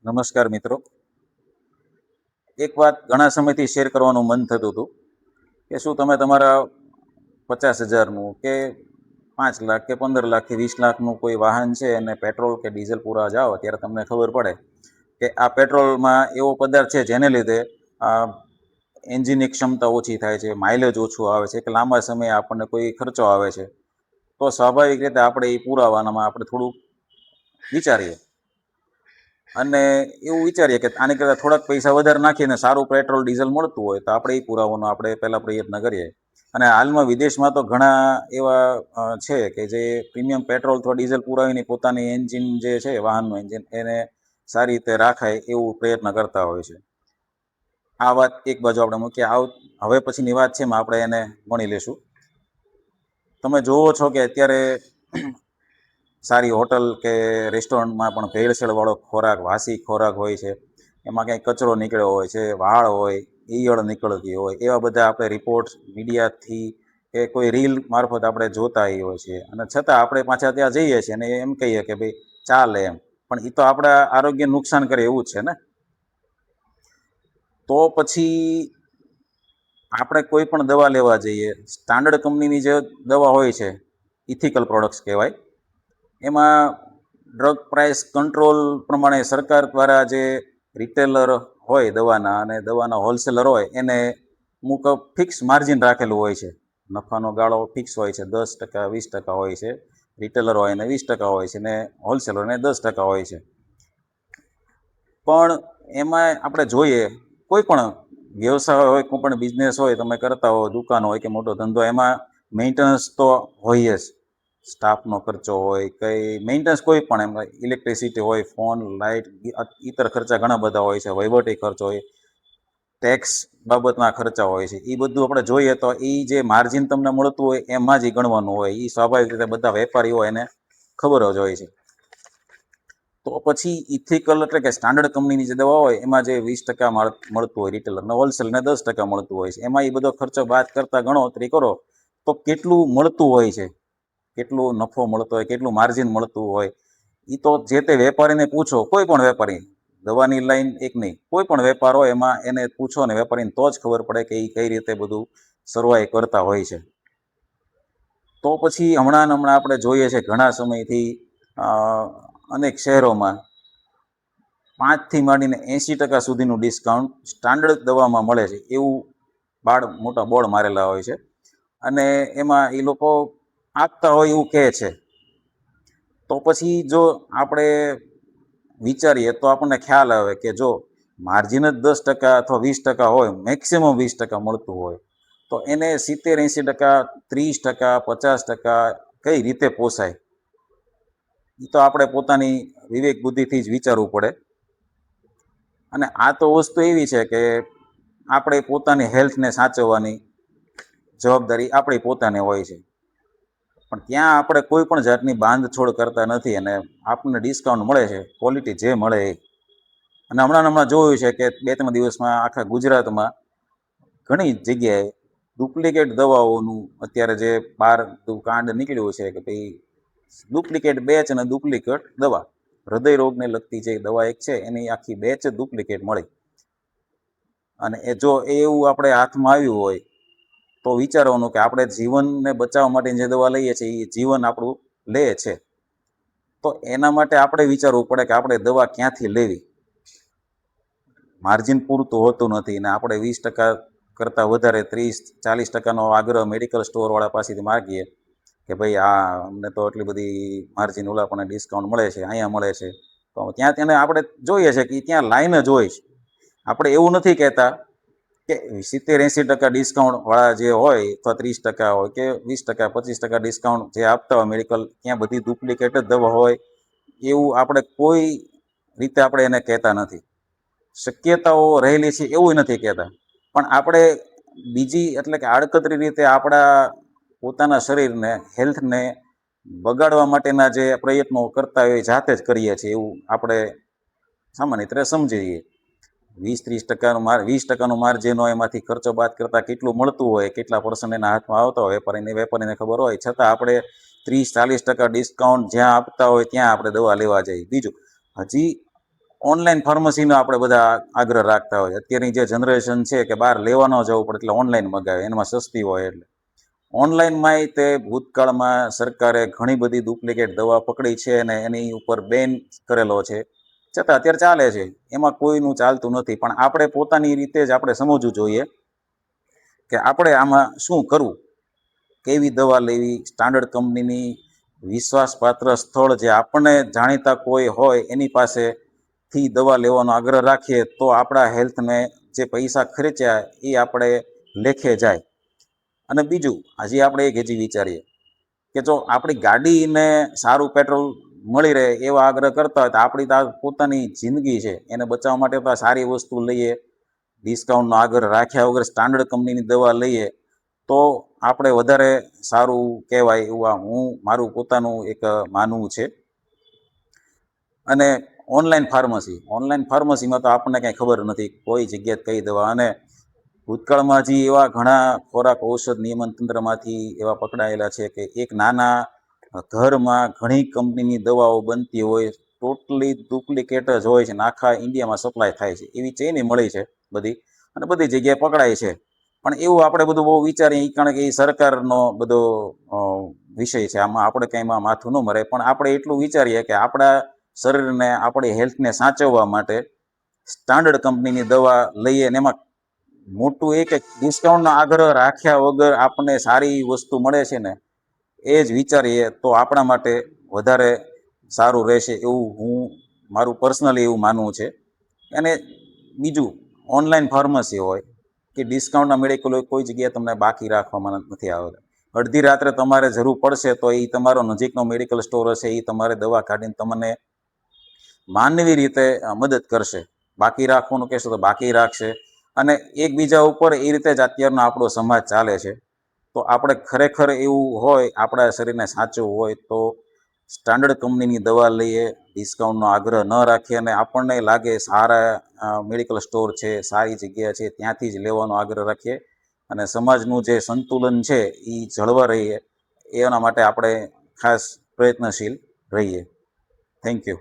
નમસ્કાર મિત્રો. એક વાત ઘણા સમયથી શેર કરવાનું મન થતું હતું કે શું તમે તમારા 50,000નું કે 5 લાખ કે 15 લાખ કે 20 લાખનું કોઈ વાહન છે અને પેટ્રોલ કે ડીઝલ પૂરા જાઓ ત્યારે તમને ખબર પડે કે આ પેટ્રોલમાં એવો પદાર્થ છે જેને લીધે એન્જિનની ક્ષમતા ઓછી થાય છે, માઇલેજ ઓછું આવે છે કે લાંબા સમયે આપણને કોઈ ખર્ચો આવે છે, તો સ્વાભાવિક રીતે આપણે એ પુરાવાનામાં આપણે થોડું વિચારીએ અને એવું વિચારીએ કે આની કરતાં થોડાક પૈસા વધારે નાખીને સારું પેટ્રોલ ડીઝલ મળતું હોય તો આપણે એ પુરાવાનો આપણે પહેલાં પ્રયત્ન કરીએ. અને હાલમાં વિદેશમાં તો ઘણા એવા છે કે જે પ્રીમિયમ પેટ્રોલ અથવા ડીઝલ પુરાવીને પોતાની એન્જિન જે છે વાહનનું એન્જિન એને સારી રીતે રાખાય એવું પ્રયત્ન કરતા હોય છે. આ વાત એક બાજુ આપણે મૂકીએ. હવે પછીની વાત છે એમાં આપણે એને ગણી લેશું. તમે જોવો છો કે અત્યારે સારી હોટલ કે રેસ્ટોરન્ટમાં પણ ભેળસેળવાળો ખોરાક, વાસી ખોરાક હોય છે, એમાં કંઈક કચરો નીકળ્યો હોય છે, વાળ હોય, ઈયળ નીકળતી હોય, એવા બધા આપણે રિપોર્ટ્સ મીડિયાથી કે કોઈ રીલ મારફત આપણે જોતા હોય છીએ અને છતાં આપણે પાછા ત્યાં જઈએ છીએ અને એમ કહીએ કે ભાઈ ચાલે એમ, પણ એ તો આપણા આરોગ્ય નુકસાન કરે એવું જ છે ને. તો પછી આપણે કોઈ પણ દવા લેવા જઈએ, સ્ટાન્ડર્ડ કંપનીની જે દવા હોય છે ઇથિકલ પ્રોડક્ટ્સ કહેવાય, એમાં ડ્રગ પ્રાઇસ કંટ્રોલ પ્રમાણે સરકાર દ્વારા જે રિટેલર હોય દવાના અને દવાના હોલસેલર હોય એને અમુક ફિક્સ માર્જિન રાખેલું હોય છે. નફાનો ગાળો ફિક્સ હોય છે, 10%, 20% હોય છે. રિટેલર હોય એને 20% હોય છે ને હોલસેલરને 10% હોય છે. પણ એમાં આપણે જોઈએ કોઈ પણ વ્યવસાય હોય, કોઈ પણ બિઝનેસ હોય, તમે કરતા હો, દુકાન હોય કે મોટો ધંધો, એમાં મેન્ટેનન્સ તો હોય જ. સ્ટાફનો ખર્ચો હોય, કંઈ મેન્ટેનન્સ કોઈ પણ એમાં ઇલેક્ટ્રિસિટી હોય, ફોન, લાઇટ, ઇતર ખર્ચા ઘણા બધા હોય છે, વહીવટી ખર્ચો હોય, ટેક્સ બાબતના ખર્ચા હોય છે. એ બધું આપણે જોઈએ તો એ જે માર્જિન તમને મળતું હોય એમાં જ ગણવાનું હોય. એ સ્વાભાવિક રીતે બધા વેપારીઓ એને ખબર જ હોય છે. તો પછી ઇથિકલ એટલે કે સ્ટાન્ડર્ડ કંપનીની જે દવા હોય એમાં જે 20% મળતું હોય રિટેલરને, હોલસેલને 10% મળતું હોય છે, એમાં એ બધો ખર્ચો બાદ કરતા ગણતરી કરો તો કેટલું મળતું હોય છે, કેટલો નફો મળતો હોય, કેટલું માર્જિન મળતું હોય, એ તો જે તે વેપારીને પૂછો. કોઈ પણ વેપારી, દવાની લાઈન એક નહીં, કોઈ પણ વેપાર હોય એમાં એને પૂછો ને વેપારીને તો જ ખબર પડે કે એ કઈ રીતે બધું સરવાઈ કરતા હોય છે. તો પછી હમણાં આપણે જોઈએ છે ઘણા સમયથી અનેક શહેરોમાં 5થી માંડીને 80% સુધીનું ડિસ્કાઉન્ટ સ્ટાન્ડર્ડ દવામાં મળે છે એવું મોટા બોર્ડ મારેલા હોય છે અને એમાં એ લોકો આપતા હોય એવું કહે છે. તો પછી જો આપણે વિચારીએ તો આપણને ખ્યાલ આવે કે જો માર્જિન જ 10% અથવા 20% હોય, મેક્સિમમ 20% મળતું હોય, તો એને 70-80%, 30%, 50% કઈ રીતે પોસાય? એ તો આપણે પોતાની વિવેક બુદ્ધિથી જ વિચારવું પડે. અને આ તો વસ્તુ એવી છે કે આપણે પોતાની હેલ્થને સાચવવાની જવાબદારી આપણી પોતાને હોય છે, પણ ત્યાં આપણે કોઈ પણ જાતની બાંધછોડ કરતા નથી અને આપણને ડિસ્કાઉન્ટ મળે છે, ક્વોલિટી જે મળે એ. અને હમણાં જોયું છે કે 2-3 દિવસમાં આખા ગુજરાતમાં ઘણી જગ્યાએ ડુપ્લિકેટ દવાઓનું અત્યારે જે બહાર કાંડ નીકળ્યું છે કે ભાઈ ડુપ્લિકેટ બેચ અને ડુપ્લિકેટ દવા, હૃદય રોગને લગતી જે દવા એક છે એની આખી બેચ ડુપ્લિકેટ મળી. અને જો એવું આપણે હાથમાં આવ્યું હોય તો વિચારવાનું કે આપણે જીવનને બચાવવા માટે જે દવા લઈએ છીએ એ જીવન આપણું લે છે, તો એના માટે આપણે વિચારવું પડે કે આપણે દવા ક્યાંથી લેવી. માર્જિન પૂરતું હોતું નથી ને આપણે 20% કરતાં વધારે 30-40%નો આગ્રહ મેડિકલ સ્ટોરવાળા પાસેથી માગીએ કે ભાઈ અમને તો એટલી બધી માર્જિન આપણને ડિસ્કાઉન્ટ મળે છે, અહીંયા મળે છે, તો ત્યાં તેને આપણે જોઈએ છે કે ત્યાં લાઈન જ હોય છે. આપણે એવું નથી કહેતા કે 70-80% ડિસ્કાઉન્ટવાળા જે હોય અથવા 30% હોય કે 20%, 25% ડિસ્કાઉન્ટ જે આપતા હોય મેડિકલ, ત્યાં બધી ડુપ્લિકેટ જ દવા હોય એવું આપણે કોઈ રીતે આપણે એને કહેતા નથી. શક્યતાઓ રહેલી છે એવું નથી કહેતા, પણ આપણે બીજી એટલે કે આડકતરી રીતે આપણા પોતાના શરીરને, હેલ્થને બગાડવા માટેના જે પ્રયત્નો કરતા હોય જાતે જ કરીએ છીએ એવું આપણે સામાન્ય રીતે સમજીએ. 20-30%નું માર્જિન હોય, એમાંથી ખર્ચો બાદ કરતાં કેટલું મળતું હોય, કેટલા પર્સન્ટ એના હાથમાં આવતા હોય વેપારીને ખબર હોય, છતાં આપણે 30-40% ડિસ્કાઉન્ટ જ્યાં આપતા હોય ત્યાં આપણે દવા લેવા જઈએ. બીજું, હજી ઓનલાઈન ફાર્મસીનો આપણે બધા આગ્રહ રાખતા હોય. અત્યારની જે જનરેશન છે કે બહાર લેવા ન જવું પડે એટલે ઓનલાઈન મગાવે, એમાં સસ્તી હોય એટલે. ઓનલાઈનમાંય તે ભૂતકાળમાં સરકારે ઘણી બધી ડુપ્લિકેટ દવા પકડી છે અને એની ઉપર બેન કરેલો છે, છતાં અત્યારે ચાલે છે, એમાં કોઈનું ચાલતું નથી. પણ આપણે પોતાની રીતે જ આપણે સમજવું જોઈએ કે આપણે આમાં શું કરવું, કેવી દવા લેવી, સ્ટાન્ડર્ડ કંપનીની વિશ્વાસપાત્ર સ્થળ જે આપણને જાણીતા કોઈ હોય એની પાસેથી દવા લેવાનો આગ્રહ રાખીએ તો આપણા હેલ્થને જે પૈસા ખર્ચ્યા એ આપણે લેખે જાય. અને બીજું, હજી આપણે એક હજી વિચારીએ કે જો આપણી ગાડીને સારું પેટ્રોલ મળી રહે એવા આગ્રહ કરતા હોય તો આપણી તો પોતાની જિંદગી છે એને બચાવવા માટે તો આ સારી વસ્તુ લઈએ, ડિસ્કાઉન્ટનો આગ્રહ રાખ્યા વગર સ્ટાન્ડર્ડ કંપનીની દવા લઈએ તો આપણે વધારે સારું કહેવાય એવું હું મારું પોતાનું એક માનવું છે. અને ઓનલાઈન ફાર્મસીમાં તો આપણને કાંઈ ખબર નથી કોઈ જગ્યાએ કઈ દવા. અને ભૂતકાળમાં હજી એવા ઘણા ખોરાક ઔષધ નિયમન તંત્રમાંથી એવા પકડાયેલા છે કે એક નાના ઘરમાં ઘણી કંપનીની દવાઓ બનતી હોય, ટોટલી ડુપ્લિકેટ જ હોય છે ને આખા ઇન્ડિયામાં સપ્લાય થાય છે, એવી ચેઇન મળી છે બધી, અને બધી જગ્યાએ પકડાય છે. પણ એવું આપણે બધું બહુ વિચારીએ કારણ કે એ સરકારનો બધો વિષય છે, આમાં આપણે કંઈ એમાં માથું ન મરે. પણ આપણે એટલું વિચારીએ કે આપણા શરીરને, આપણી હેલ્થને સાચવવા માટે સ્ટાન્ડર્ડ કંપનીની દવા લઈએ, ને એમાં મોટું એ કે ડિસ્કાઉન્ટનો આગ્રહ રાખ્યા વગર આપણને સારી વસ્તુ મળે છે ને એ જ વિચારીએ તો આપણા માટે વધારે સારું રહેશે એવું મારું પર્સનલી એવું માનવું છે. અને બીજું, ઓનલાઈન ફાર્મસી હોય કે ડિસ્કાઉન્ટના મેડિકલ હોય, કોઈ જગ્યાએ તમને બાકી રાખવામાં નથી આવતા. અડધી રાત્રે તમારે જરૂર પડશે તો એ તમારો નજીકનો મેડિકલ સ્ટોર હશે, એ તમારે દવા કાઢીને તમને માનવી રીતે મદદ કરશે. બાકી રાખવાનું કહેશો તો બાકી રાખશે. અને એકબીજા ઉપર એ રીતે જ અત્યારનો આપણો સમાજ ચાલે છે. તો આપણે ખરેખર એવું હોય, આપણા શરીરને સાચવવું હોય તો સ્ટાન્ડર્ડ કંપનીની દવા લઈએ, ડિસ્કાઉન્ટનો આગ્રહ ન રાખીએ, અને આપણને લાગે સારા મેડિકલ સ્ટોર છે, સારી જગ્યા છે, ત્યાંથી જ લેવાનો આગ્રહ રાખીએ. અને સમાજનું જે સંતુલન છે એ જળવા રહીએ, એના માટે આપણે ખાસ પ્રયત્નશીલ રહીએ. Thank you.